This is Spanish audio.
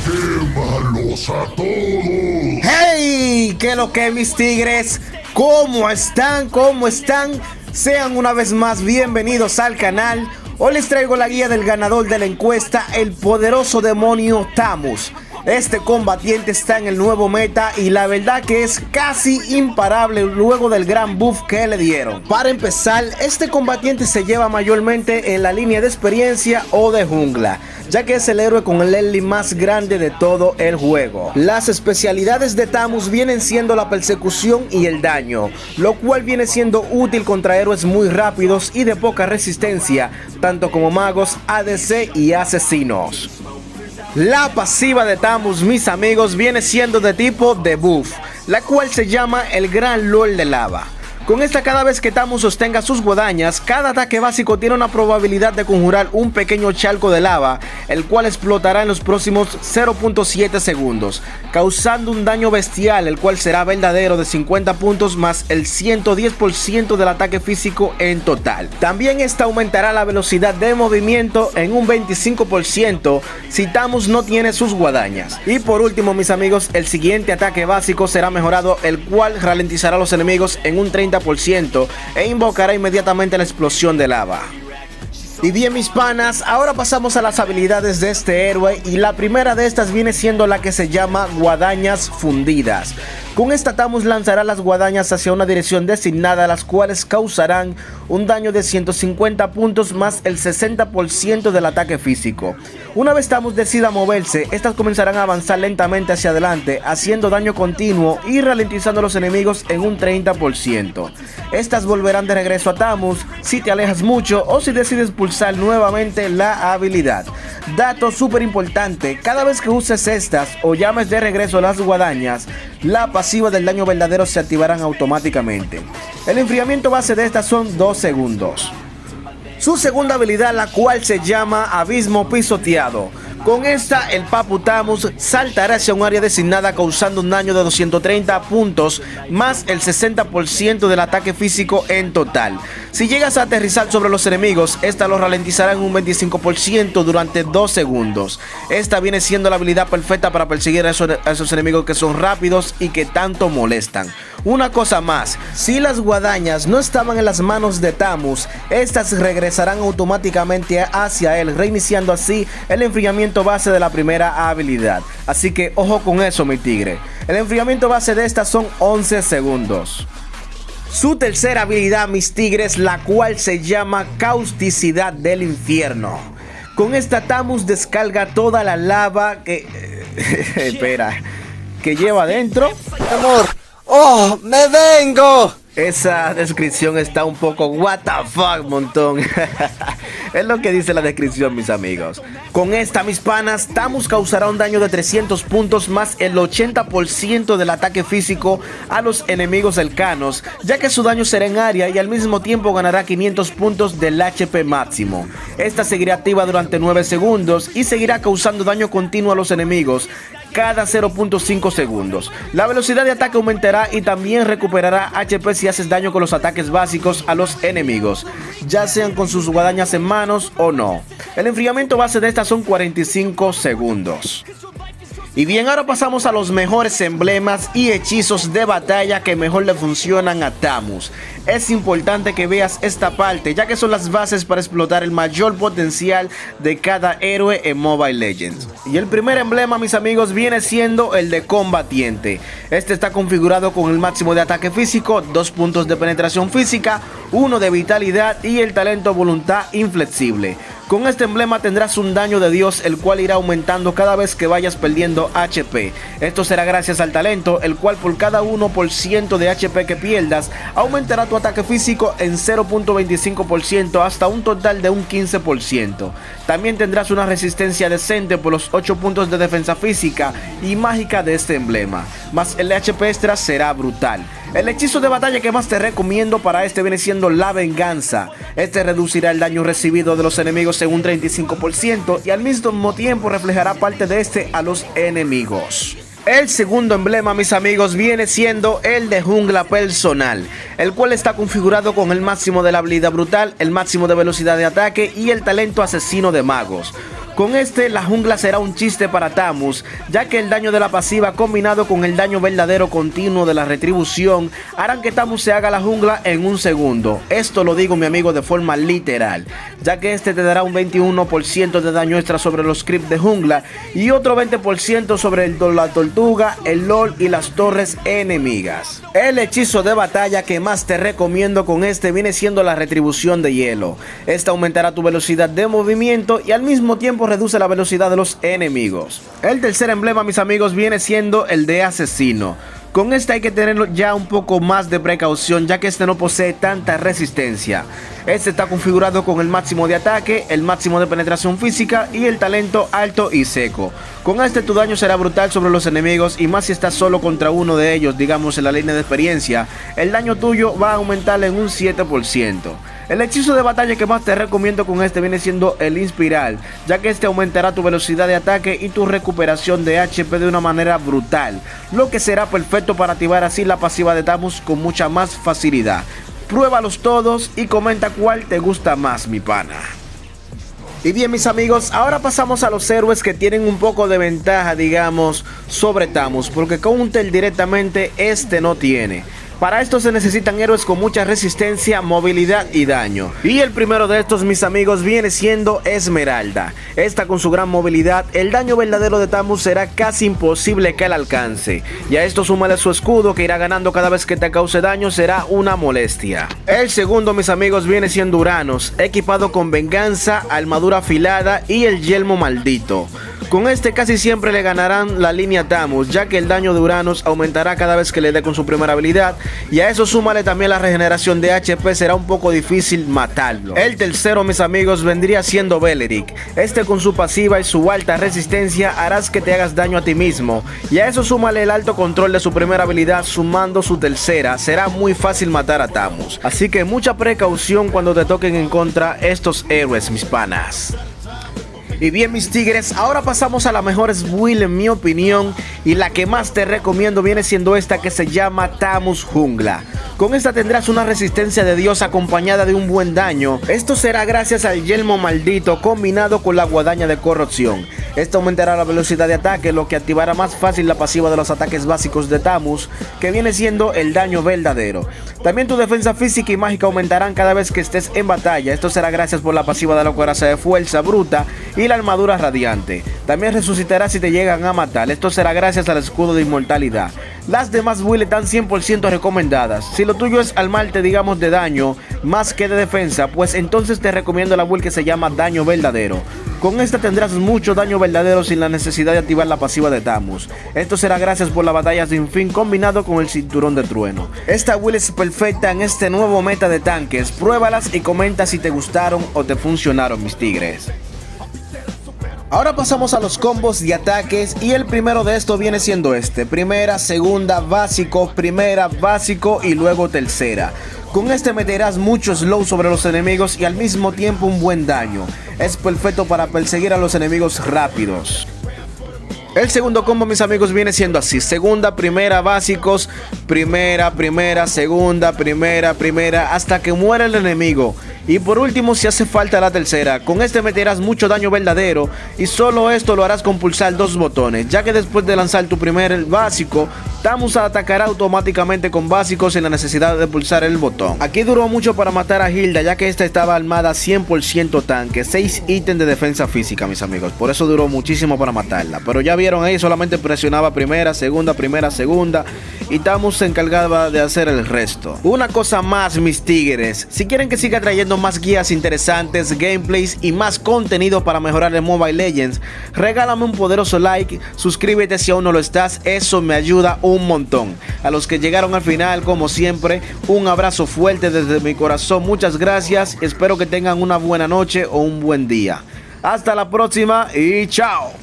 ¡Quémalos a todos! ¡Hey! ¿Qué lo que, mis tigres? ¿Cómo están? ¿Cómo están? Sean una vez más bienvenidos al canal. Hoy les traigo la guía del ganador de la encuesta, el poderoso demonio Tamus. Este combatiente está en el nuevo meta y la verdad que es casi imparable luego del gran buff que le dieron. Para empezar, este combatiente se lleva mayormente en la línea de experiencia o de jungla, ya que es el héroe con el early más grande de todo el juego. Las especialidades de Tamus vienen siendo la persecución y el daño, lo cual viene siendo útil contra héroes muy rápidos y de poca resistencia, tanto como magos, ADC y asesinos. La pasiva de Tamus, mis amigos, viene siendo de tipo debuff, la cual se llama el Gran Lord de Lava. Con esta, cada vez que Tamus sostenga sus guadañas, cada ataque básico tiene una probabilidad de conjurar un pequeño charco de lava, el cual explotará en los próximos 0.7 segundos, causando un daño bestial, el cual será verdadero de 50 puntos más el 110% del ataque físico en total. También esta aumentará la velocidad de movimiento en un 25% si Tamus no tiene sus guadañas. Y por último, mis amigos, el siguiente ataque básico será mejorado, el cual ralentizará a los enemigos en un 30% e invocará inmediatamente la explosión de lava. Y bien, mis panas, ahora pasamos a las habilidades de este héroe, y la primera de estas viene siendo la que se llama guadañas fundidas. Con esta Tamus lanzará las guadañas hacia una dirección designada, las cuales causarán un daño de 150 puntos más el 60% del ataque físico. Una vez Tamus decida moverse, estas comenzarán a avanzar lentamente hacia adelante, haciendo daño continuo y ralentizando a los enemigos en un 30%. Estas volverán de regreso a Tamus si te alejas mucho o si decides pulsar nuevamente la habilidad. Dato súper importante: cada vez que uses estas o llames de regreso las guadañas, la pasiva del daño verdadero se activarán automáticamente. El enfriamiento base de estas son 2 segundos. Su segunda habilidad, la cual se llama Abismo Pisoteado. Con esta, el Papu Tamus saltará hacia un área designada, causando un daño de 230 puntos más el 60% del ataque físico en total. Si llegas a aterrizar sobre los enemigos, esta los ralentizará en un 25% durante 2 segundos. Esta viene siendo la habilidad perfecta para perseguir a esos enemigos que son rápidos y que tanto molestan. Una cosa más: si las guadañas no estaban en las manos de Tamus, estas regresarán automáticamente hacia él, reiniciando así el enfriamiento base de la primera habilidad. Así que ojo con eso, mi tigre. El enfriamiento base de estas son 11 segundos. Su tercera habilidad, mis tigres, la cual se llama Causticidad del Infierno. Con esta Tamus descarga toda la lava que que lleva adentro. Amor, ¡oh, me vengo! Esa descripción está un poco what the fuck, montón. Es lo que dice la descripción, mis amigos. Con esta, mis panas, Tamus causará un daño de 300 puntos más el 80% del ataque físico a los enemigos cercanos, ya que su daño será en área, y al mismo tiempo ganará 500 puntos del HP máximo. Esta seguirá activa durante 9 segundos y seguirá causando daño continuo a los enemigos cada 0.5 segundos. La velocidad de ataque aumentará y también recuperará HP si haces daño con los ataques básicos a los enemigos, ya sean con sus guadañas en manos o no. El enfriamiento base de estas son 45 segundos. Y bien, ahora pasamos a los mejores emblemas y hechizos de batalla que mejor le funcionan a Tamus. Es importante que veas esta parte, ya que son las bases para explotar el mayor potencial de cada héroe en Mobile Legends. Y el primer emblema, mis amigos, viene siendo el de combatiente. Este está configurado con el máximo de ataque físico, 2 puntos de penetración física, 1 de vitalidad y el talento voluntad inflexible. Con este emblema tendrás un daño de Dios, el cual irá aumentando cada vez que vayas perdiendo HP. Esto será gracias al talento, el cual por cada 1% de HP que pierdas, aumentará tu ataque físico en 0.25% hasta un total de un 15%. También tendrás una resistencia decente por los 8 puntos de defensa física y mágica de este emblema, más el HP extra será brutal. El hechizo de batalla que más te recomiendo para este viene siendo la venganza. Este reducirá el daño recibido de los enemigos en un 35% y al mismo tiempo reflejará parte de este a los enemigos. El segundo emblema, mis amigos, viene siendo el de jungla personal, el cual está configurado con el máximo de la habilidad brutal, el máximo de velocidad de ataque y el talento asesino de magos. Con este, la jungla será un chiste para Tamus, ya que el daño de la pasiva combinado con el daño verdadero continuo de la retribución harán que Tamus se haga la jungla en un segundo. Esto lo digo, mi amigo, de forma literal, ya que este te dará un 21% de daño extra sobre los creeps de jungla y otro 20% sobre la tortuga, el LOL y las torres enemigas. El hechizo de batalla que más te recomiendo con este viene siendo la retribución de hielo. Esta aumentará tu velocidad de movimiento y al mismo tiempo reduce la velocidad de los enemigos. El tercer emblema, mis amigos, viene siendo el de asesino. Con este hay que tener ya un poco más de precaución, ya que este no posee tanta resistencia. Este está configurado con el máximo de ataque, el máximo de penetración física y el talento alto y seco. Con este tu daño será brutal sobre los enemigos y más si estás solo contra uno de ellos, digamos en la línea de experiencia, el daño tuyo va a aumentar en un 7%. El hechizo de batalla que más te recomiendo con este viene siendo el Inspiral, ya que este aumentará tu velocidad de ataque y tu recuperación de HP de una manera brutal, lo que será perfecto para activar así la pasiva de Tamus con mucha más facilidad. Pruébalos todos y comenta cuál te gusta más, mi pana. Y bien, mis amigos, ahora pasamos a los héroes que tienen un poco de ventaja, digamos, sobre Tamus, porque Counter directamente este no tiene. Para esto se necesitan héroes con mucha resistencia, movilidad y daño. Y el primero de estos, mis amigos, viene siendo Esmeralda. Esta con su gran movilidad, el daño verdadero de Tamus será casi imposible que la alcance. Y a esto súmale su escudo que irá ganando cada vez que te cause daño, será una molestia. El segundo, mis amigos, viene siendo Uranos, equipado con venganza, armadura afilada y el yelmo maldito. Con este casi siempre le ganarán la línea Tamus, ya que el daño de Uranos aumentará cada vez que le dé con su primera habilidad. Y a eso súmale también la regeneración de HP, será un poco difícil matarlo. El tercero, mis amigos, vendría siendo Beleric. Este con su pasiva y su alta resistencia harás que te hagas daño a ti mismo. Y a eso súmale el alto control de su primera habilidad sumando su tercera, será muy fácil matar a Tamus. Así que mucha precaución cuando te toquen en contra estos héroes, mis panas. Y bien, mis tigres, ahora pasamos a la mejor build en mi opinión, y la que más te recomiendo viene siendo esta que se llama Tamus Jungla. Con esta tendrás una resistencia de Dios acompañada de un buen daño. Esto será gracias al yelmo maldito combinado con la guadaña de corrupción. Esto aumentará la velocidad de ataque, lo que activará más fácil la pasiva de los ataques básicos de Tamus, que viene siendo el daño verdadero. También tu defensa física y mágica aumentarán cada vez que estés en batalla. Esto será gracias por la pasiva de la coraza de fuerza bruta y la armadura radiante. También resucitará si te llegan a matar. Esto será gracias al escudo de inmortalidad. Las demás builds están 100% recomendadas. Si lo tuyo es armarte, digamos, de daño más que de defensa, pues entonces te recomiendo la build que se llama daño verdadero. Con esta tendrás mucho daño verdadero sin la necesidad de activar la pasiva de Tamus. Esto será gracias por la batalla sin fin combinado con el cinturón de trueno. Esta build es perfecta en este nuevo meta de tanques. Pruébalas y comenta si te gustaron o te funcionaron, mis tigres. Ahora pasamos a los combos de ataques y el primero de estos viene siendo este: primera, segunda, básico, primera, básico y luego tercera. Con este meterás mucho slow sobre los enemigos y al mismo tiempo un buen daño. Es perfecto para perseguir a los enemigos rápidos. El segundo combo, mis amigos, viene siendo así: segunda, primera, básicos, primera, primera, segunda, primera, primera, hasta que muera el enemigo. Y por último, si hace falta la tercera. Con este meterás mucho daño verdadero y solo esto lo harás con pulsar dos botones, ya que después de lanzar tu primer básico, Tamus atacará automáticamente con básicos sin la necesidad de pulsar el botón. Aquí duró mucho para matar a Hilda, ya que esta estaba armada 100% tanque, 6 ítems de defensa física, mis amigos. Por eso duró muchísimo para matarla. Pero ya vieron ahí, solamente presionaba primera, segunda y Tamus se encargaba de hacer el resto. Una cosa más, mis tigres, si quieren que siga trayendo más guías interesantes, gameplays y más contenido para mejorar en Mobile Legends, regálame un poderoso like, suscríbete si aún no lo estás, eso me ayuda un montón. A los que llegaron al final, como siempre, un abrazo fuerte desde mi corazón, muchas gracias, espero que tengan una buena noche o un buen día. Hasta la próxima y chao.